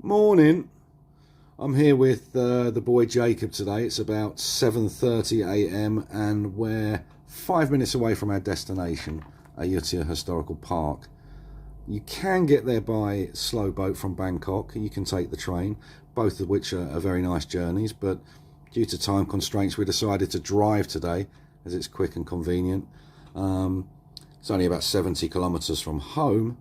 Morning. I'm here with the boy Jacob today. It's about 7:30 a.m. and we're 5 minutes away from our destination, Ayuttayah Historical Park. You can get there by slow boat from Bangkok. You can take the train, both of which are very nice journeys, but due to time constraints we decided to drive today as it's quick and convenient. It's only about 70 kilometers from home,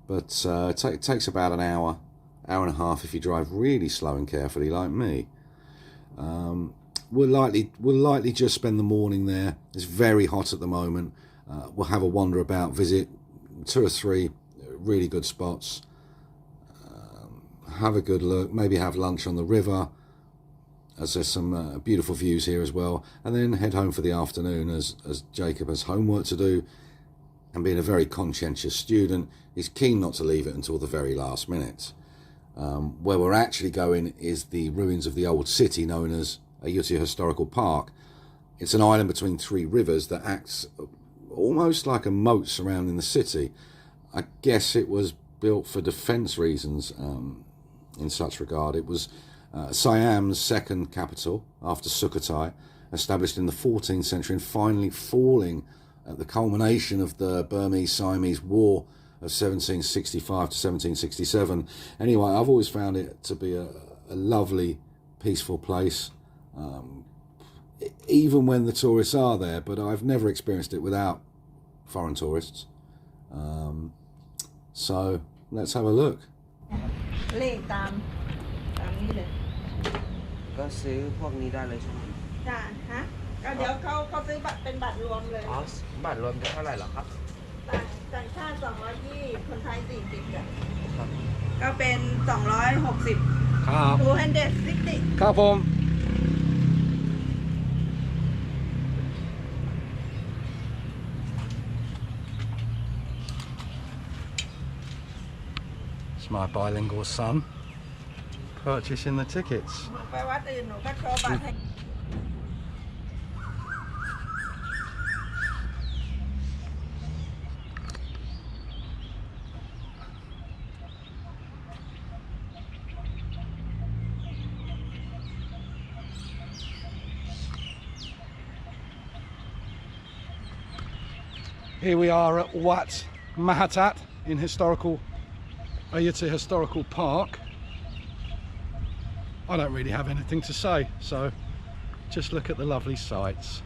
but it takes about an hour and a half if you drive really slow and carefully like me. We'll likely just spend the morning there. It's very hot at the moment. We'll have a wander about, visit 2 or 3 really good spots, have a good look, maybe have lunch on the river, as there's some beautiful views here as well, and then head home for the afternoon as Jacob has homework to do, and being a very conscientious student, he's keen not to leave it until the very last minute. Where we're actually going is the ruins of the old city known as Ayuttayah Historical Park. It's an island between 3 rivers that acts almost like a moat surrounding the city. I guess it was built for defence reasons in such regard. It was Siam's second capital after Sukhothai, established in the 14th century and finally falling at the culmination of the Burmese-Siamese War of 1765 to 1767. Anyway, I've always found it to be a lovely, peaceful place, even when the tourists are there, but I've never experienced it without foreign tourists. So let's have a look. เลขตามนี้เลยก็ซื้อพวกนี้ได้เลยใช่ไหมจ้าฮะก็เดี๋ยวเขาซื้อบัตรเป็นบัตรรวมเลยอ๋อบัตรรวมจะเท่าไหร่เหรอครับต่างชาติ220คนไทย40จ้ะครับก็เป็น260ครับ260ครับผม It's my bilingual son purchasing the tickets. ไปวัดอื่นหนูก็โชว์บัตรให้ Here we are at Wat Mahatat in Ayuttayah Historical Park. I don't really have anything to say, so just look at the lovely sights.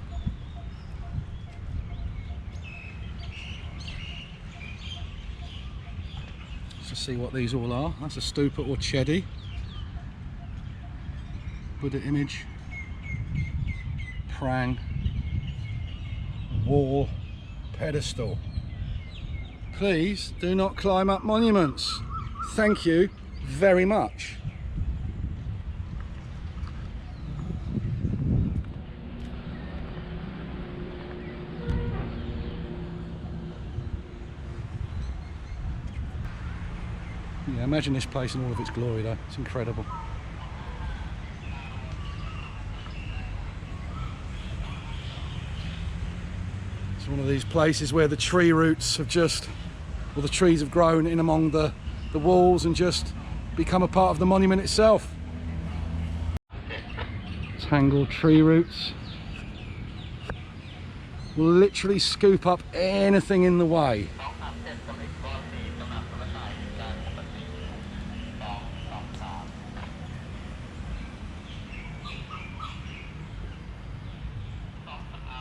To see what these all are. That's a stupa or chedi, Buddha image, prang, wall, pedestal. Please do not climb up monuments. Thank you very much. Yeah, imagine this place in all of its glory though. It's incredible. It's one of these places where the tree roots have the trees have grown in among the walls and just become a part of the monument itself. Tangled tree roots will literally scoop up anything in the way.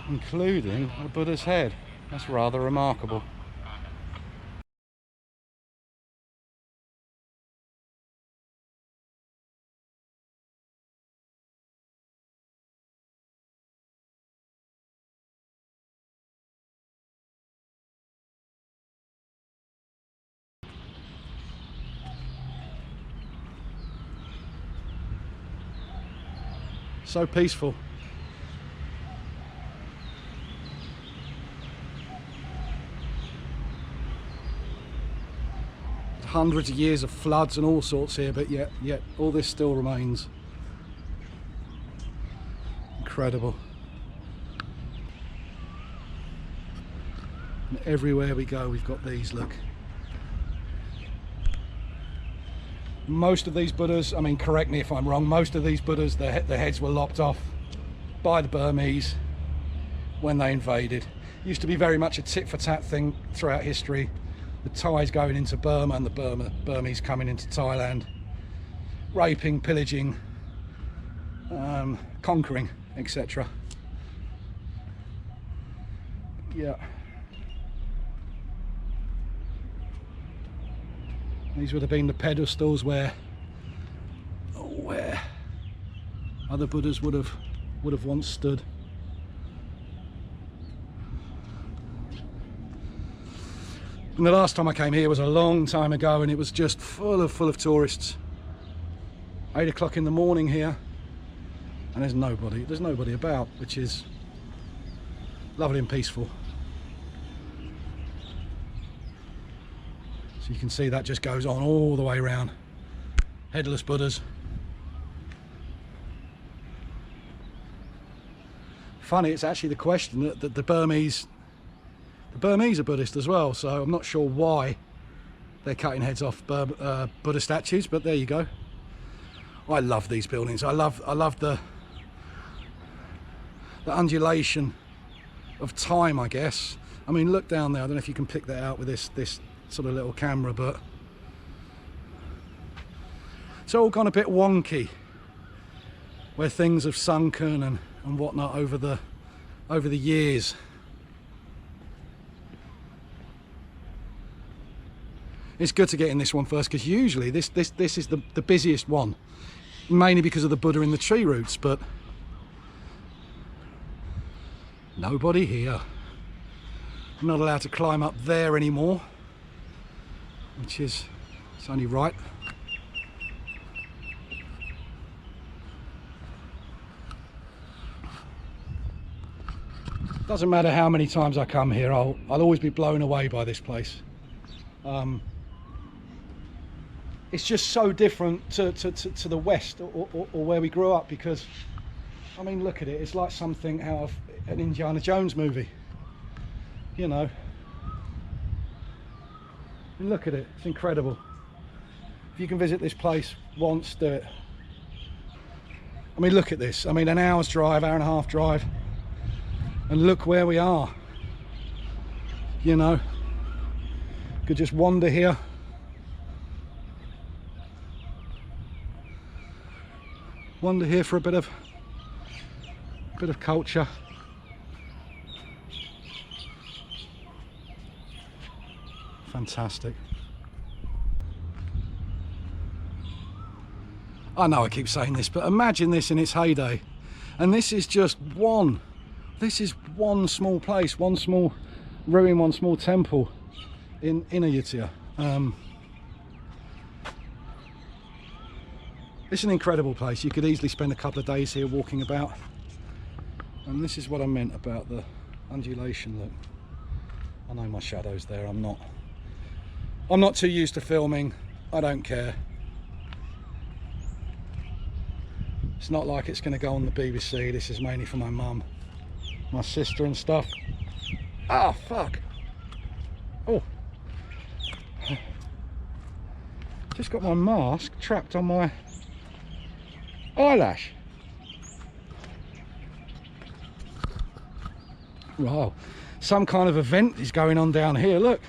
Including a Buddha's head. That's rather remarkable. So peaceful. Hundreds of years of floods and all sorts here, but yet all this still remains. Incredible. And everywhere we go we've got these, look. Most of these Buddhas, I mean, correct me if I'm wrong, most of these Buddhas, their heads were lopped off by the Burmese when they invaded. It used to be very much a tit-for-tat thing throughout history. The Thais going into Burma and the Burmese coming into Thailand, raping, pillaging, conquering, etc. Yeah. These would have been the pedestals where other Buddhas would have once stood. And the last time I came here was a long time ago, and it was just full of tourists. 8 o'clock in the morning here, and there's nobody about, which is lovely and peaceful. So you can see that just goes on all the way around. Headless Buddhas. Funny, it's actually the question that the Burmese are Buddhist as well, so I'm not sure why they're cutting heads off Buddha statues, but there you go. I love these buildings. I love the undulation of time, I guess. I mean, look down there. I don't know if you can pick that out with this sort of little camera, but it's all gone a bit wonky, where things have sunken and whatnot over the years. It's good to get in this one first, because usually this is the busiest one, mainly because of the Buddha in the tree roots, but nobody here. I'm not allowed to climb up there anymore, which is, it's only right. Doesn't matter how many times I come here, I'll always be blown away by this place. It's just so different to the west or where we grew up, because I mean, look at it, it's like something out of an Indiana Jones movie, you know. And look at it, it's incredible. If you can visit this place once, do it. I mean, look at this. I mean, an hour's drive, hour and a half drive, and look where we are, you know. Could just wander here. Wander here for a bit of culture. Fantastic. I know I keep saying this, but imagine this in its heyday. And this is just one. This is one small place, one small ruin, one small temple in Ayuttayah. It's an incredible place. You could easily spend a couple of days here walking about. And this is what I meant about the undulation. Look, I know my shadow's there. I'm not too used to filming. I don't care. It's not like it's going to go on the BBC. This is mainly for my mum, my sister and stuff. Ah, fuck. Oh. Just got my mask trapped on my eyelash. Wow, some kind of event is going on down here. Look,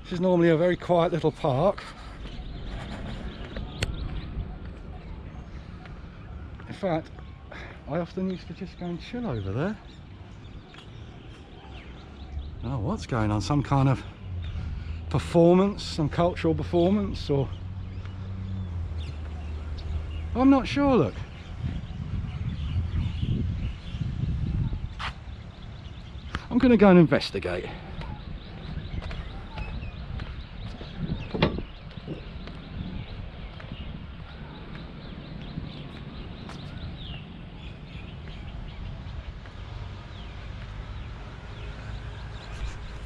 this is normally a very quiet little park. In fact, I often used to just go and chill over there. Oh, what's going on? Some kind of performance, some cultural performance, or I'm not sure. Look, I'm going to go and investigate.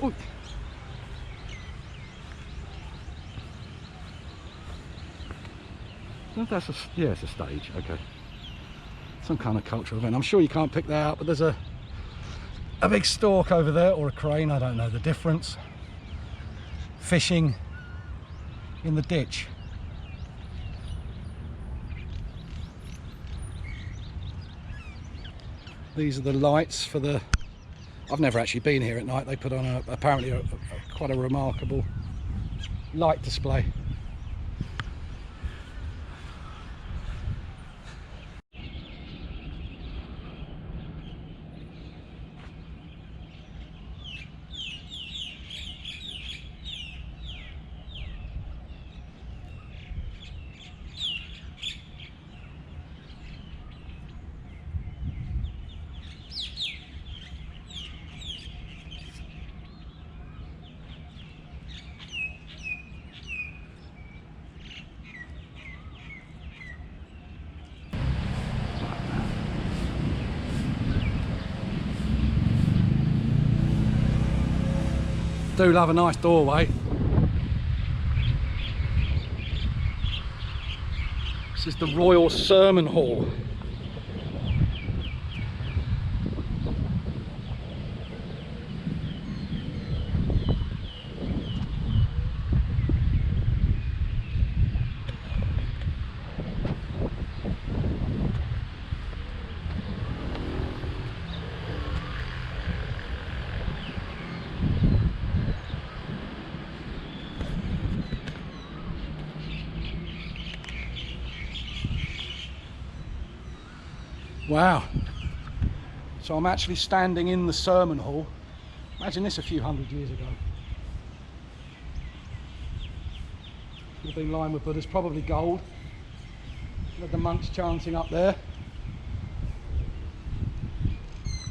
Ooh. That's yeah, it's a stage. Okay, some kind of cultural event. I'm sure you can't pick that out, but there's a big stork over there, or a crane, I don't know the difference, fishing in the ditch. These are the lights for the... I've never actually been here at night. They put on apparently quite a remarkable light display. Do love a nice doorway. This is the Royal Sermon Hall. Wow. So I'm actually standing in the sermon hall. Imagine this a few hundred years ago. Would have been lined with Buddhas, probably gold. Had the monks chanting up there.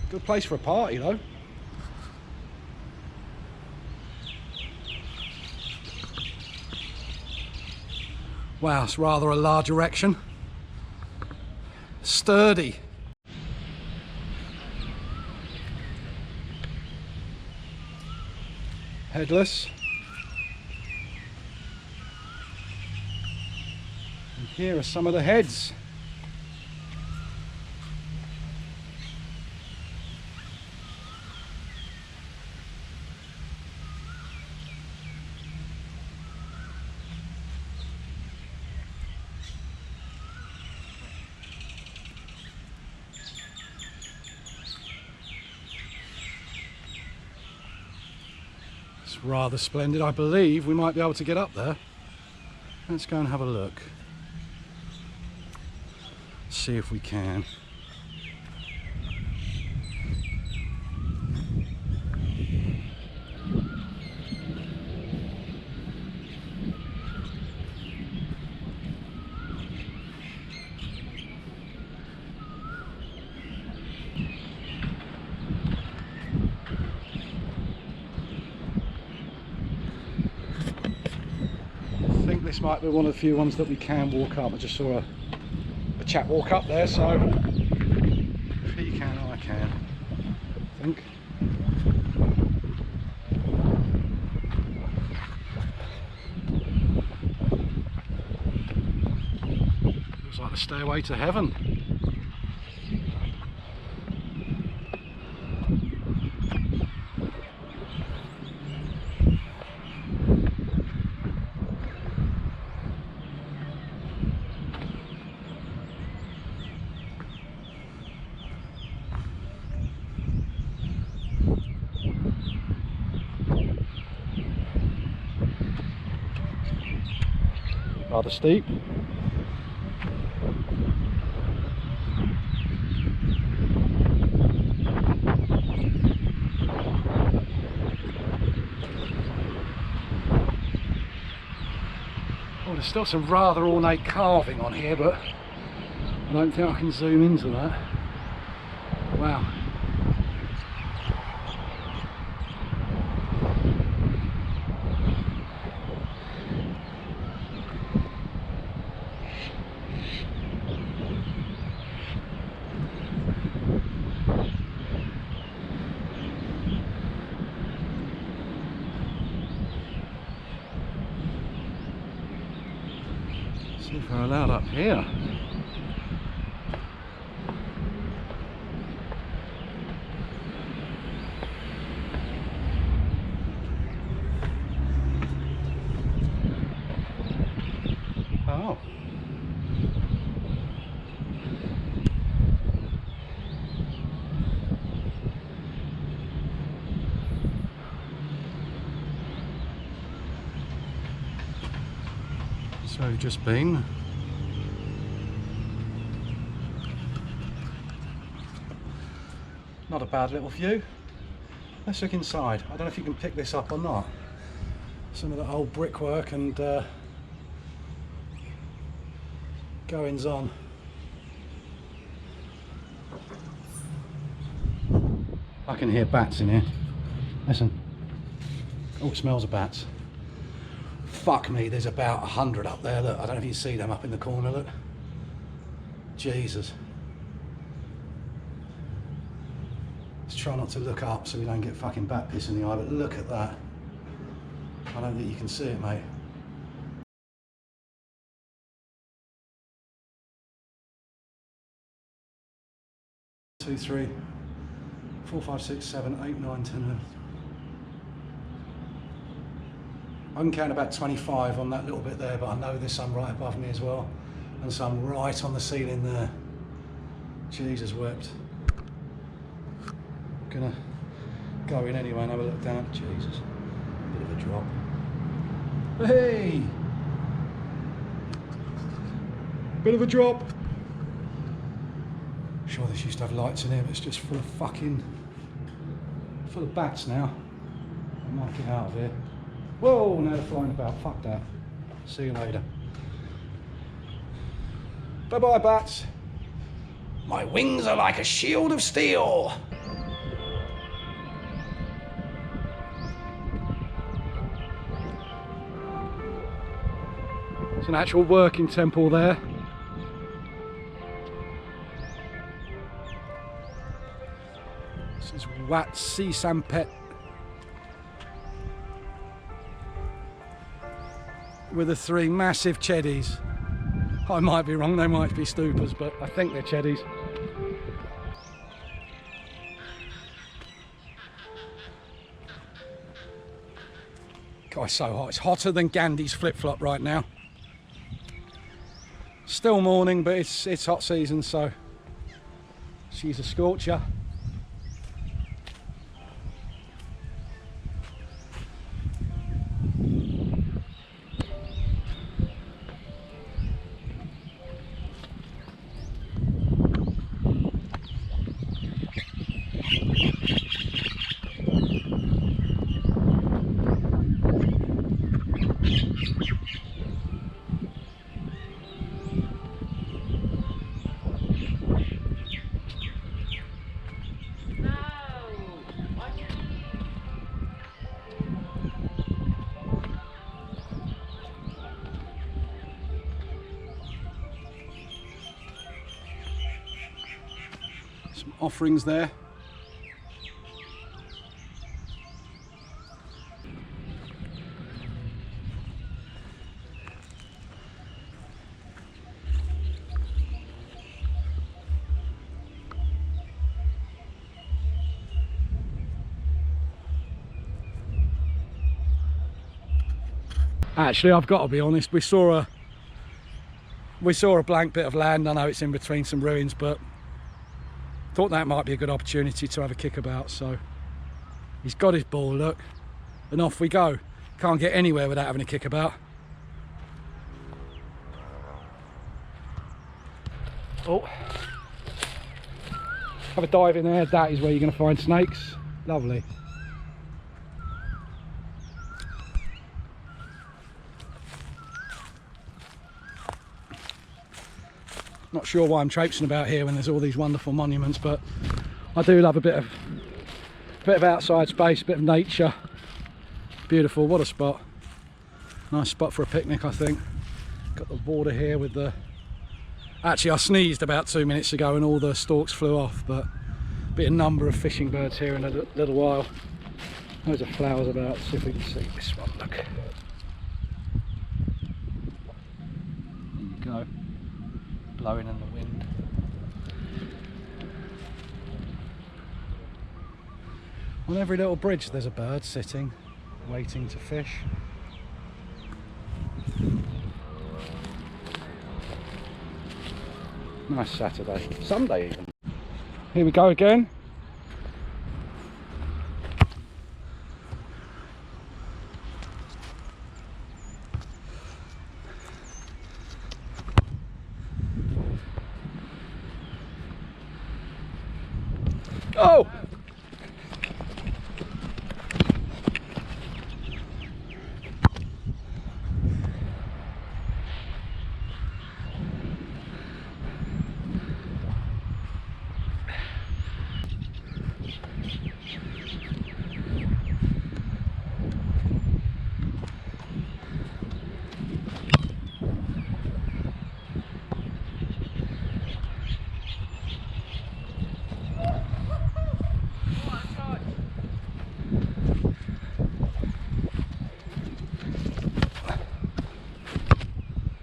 Good place for a party though. Wow, it's rather a large erection. Sturdy. Headless. And here are some of the heads. Rather splendid. I believe we might be able to get up there. Let's go and have a look. See if we can. This might be one of the few ones that we can walk up. I just saw a chap walk up there, so if he can, I can, I think. Looks like the stairway to heaven. Rather steep. Oh, there's still some rather ornate carving on here, but I don't think I can zoom into that. Wow. See if we're allowed up here. Oh. So we've just been not a bad little view. Let's look inside. I don't know if you can pick this up or not. Some of the old brickwork and goings on. I can hear bats in here. Listen. Oh, it smells of bats. Fuck me, there's about 100 up there. Look, I don't know if you see them up in the corner, look. Jesus. Let's try not to look up so we don't get fucking bat piss in the eye, but look at that. I don't think you can see it, mate. Two, 3, 4, 5, 6, 7, 8, 9, 10, 11. I can count about 25 on that little bit there, but I know there's some right above me as well, and some right on the ceiling there. Jesus wept. Gonna go in anyway and have a look down. Jesus, bit of a drop. Hey! Bit of a drop. Sure, this used to have lights in here, but it's just full of fucking, full of bats now. I might get out of here. Whoa, now they're flying about. Fuck that. See you later. Bye bye, bats. My wings are like a shield of steel. It's an actual working temple there. This is Wat Si Sampet. With the 3 massive cheddies. I might be wrong, they might be stupas, but I think they're cheddies. God, it's so hot. It's hotter than Gandhi's flip-flop right now. Still morning, but it's hot season, so she's a scorcher. Some offerings there. Actually, I've got to be honest, we saw a blank bit of land. I know it's in between some ruins, but thought that might be a good opportunity to have a kickabout. So he's got his ball, look, and off we go. Can't get anywhere without having a kickabout. Oh, have a dive in there. That is where you're going to find snakes. Lovely. Not sure why I'm traipsing about here when there's all these wonderful monuments, but I do love a bit of outside space, a bit of nature. Beautiful, what a spot. Nice spot for a picnic, I think. Got the water here with the... Actually, I sneezed about 2 minutes ago and all the stalks flew off, but a bit of number of fishing birds here in a little while. Loads of flowers about. See if we can see this one, look. There you go. Blowing in the wind. On every little bridge there's a bird sitting, waiting to fish. Nice Saturday, Sunday even. Here we go again. Oh!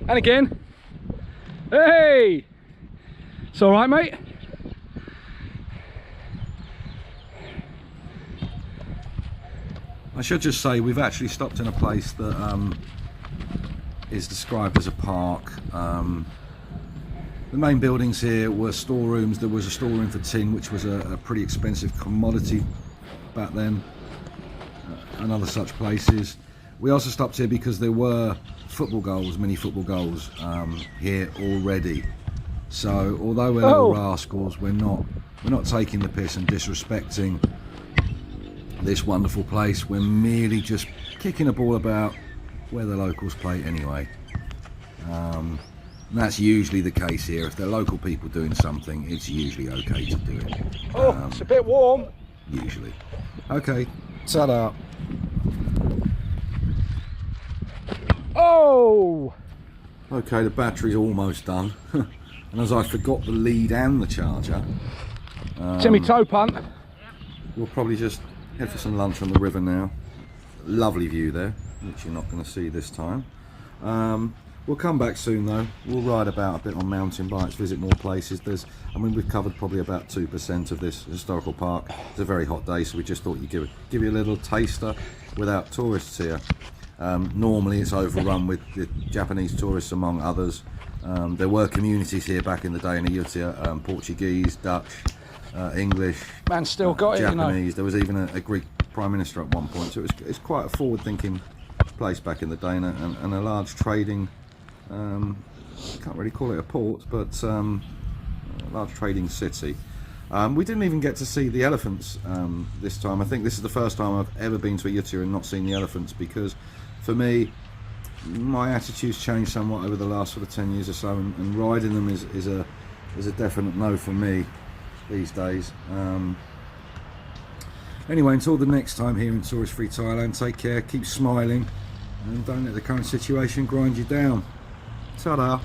And again. Hey! It's all right, mate. I should just say we've actually stopped in a place that is described as a park. The main buildings here were storerooms. There was a storeroom for tin, which was a pretty expensive commodity back then, and other such places. We also stopped here because there were football goals, mini football goals here already. So although we're little rascals, we're not taking the piss and disrespecting this wonderful place. We're merely just kicking a ball about where the locals play anyway. And that's usually the case here. If they're local people doing something, it's usually okay to do it. Oh, it's a bit warm. Usually. Okay, ta-da. Oh! Okay, the battery's almost done. And as I forgot the lead and the charger, Timmy toe punt. we'll probably just head for some lunch on the river now. Lovely view there, which you're not going to see this time. We'll come back soon though. We'll ride about a bit on mountain bikes, visit more places. We've covered probably about 2% of this historical park. It's a very hot day, so we just thought you'd give you a little taster without tourists here. Normally it's overrun with the Japanese tourists among others. There were communities here back in the day in Ayuttayah, Portuguese, Dutch, English, Man, still got it, Japanese. you know. There was even a Greek prime minister at one point, so it's quite a forward-thinking place back in the day, and a large trading, can't really call it a port, but a large trading city. We didn't even get to see the elephants this time. I think this is the first time I've ever been to Ayuttayah and not seen the elephants, because for me, my attitude's changed somewhat over the last sort of 10 years or so, and riding them is a definite no for me these days. Anyway, until the next time here in tourist-free Thailand, take care, keep smiling, and don't let the current situation grind you down. Ta-da!